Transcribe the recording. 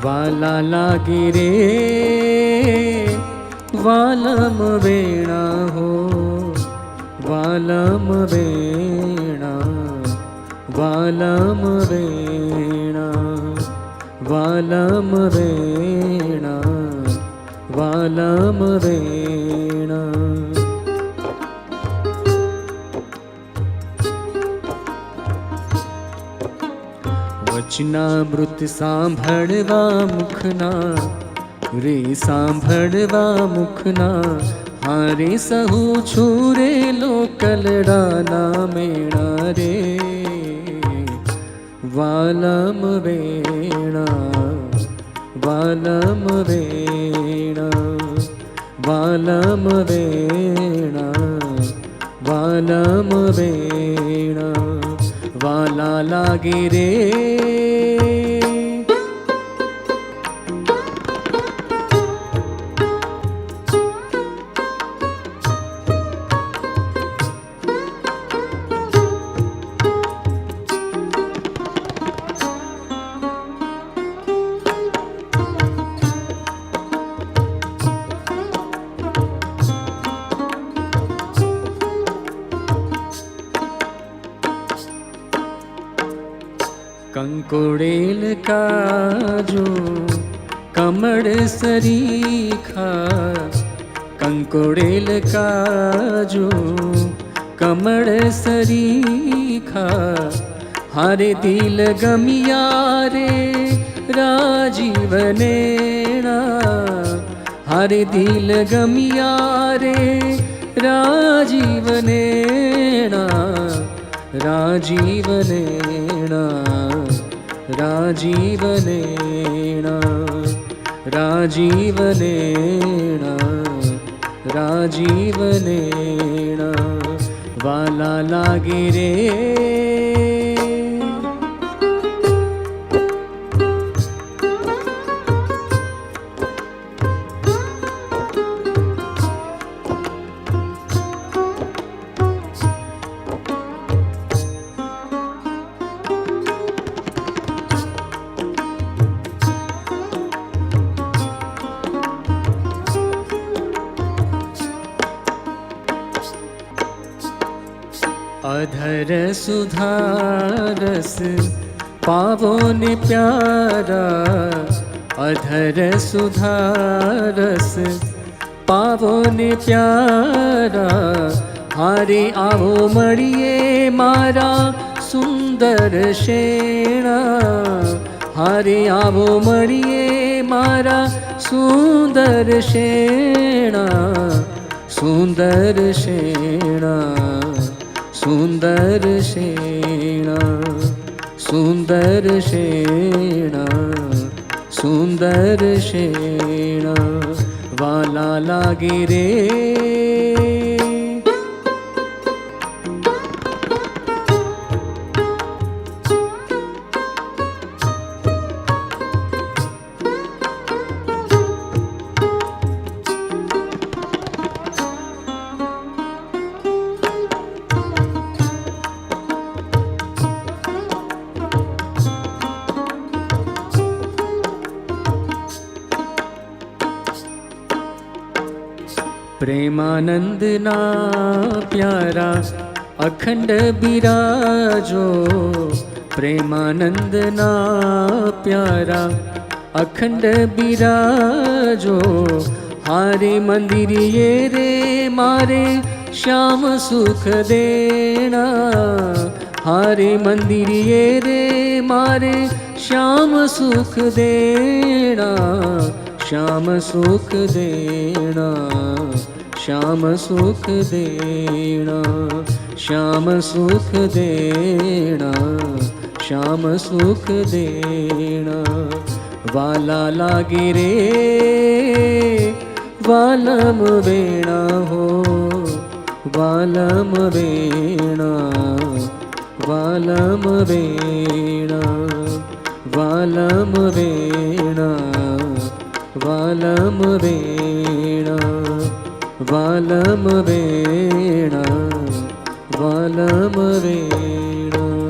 वाला लागे रे वालम वेणा हो, वालम वेणा, वालम वेणा, वालम वेणा, वालम वेणा। वचनामृत सांभळवा मुखना रे, सांभळवा मुखना, हारे सहु छूरे लोकलडाना मेणा रे, वालम वेणा, वालम वेणा, वालम वेणा, वालम वेणा, वाला लागे रे। कंकोड़ेल काजू कमड़ सरीखा, कंकोड़ेल काजू कमड़ सरीखा, हारे दिल गमिया रे राजीवनेणा, हारे दिल गमिया रे राजीवनेणा, राजीवनेणा, राजीवनेणा, राजीवनेणा, राजीवनेणा, वाला लागे रे। अधर सुधारस पावो ने प्यारा, अधर सुधारस पावो ने प्यारा, हारे आवो मळिए मारा सुंदर शेणा, हारे आवो मळिए मारा सुंदर शेणा, सुंदर शेणा, सुंदर शेणा, सुंदर शेणा, सुंदर शेणा, वाला लागे रे। प्रेमानंद ना प्यारा अखंड बिराजो, प्रेमानंद ना प्यारा अखंड बिराजो, हारे मंदिरिये रे मारे श्याम सुख देना, हारे मंदिरिये रे मारे श्याम सुख देना, श्याम सुख देना, श्याम सुख देना, श्याम सुख देना, श्याम सुख देना, वाला लागे रे वालम वेणा हो, वालम वेणा, वालम वेणा, वालम वेणा, वालम वेणा, वालम वेणा, वालम वेणा।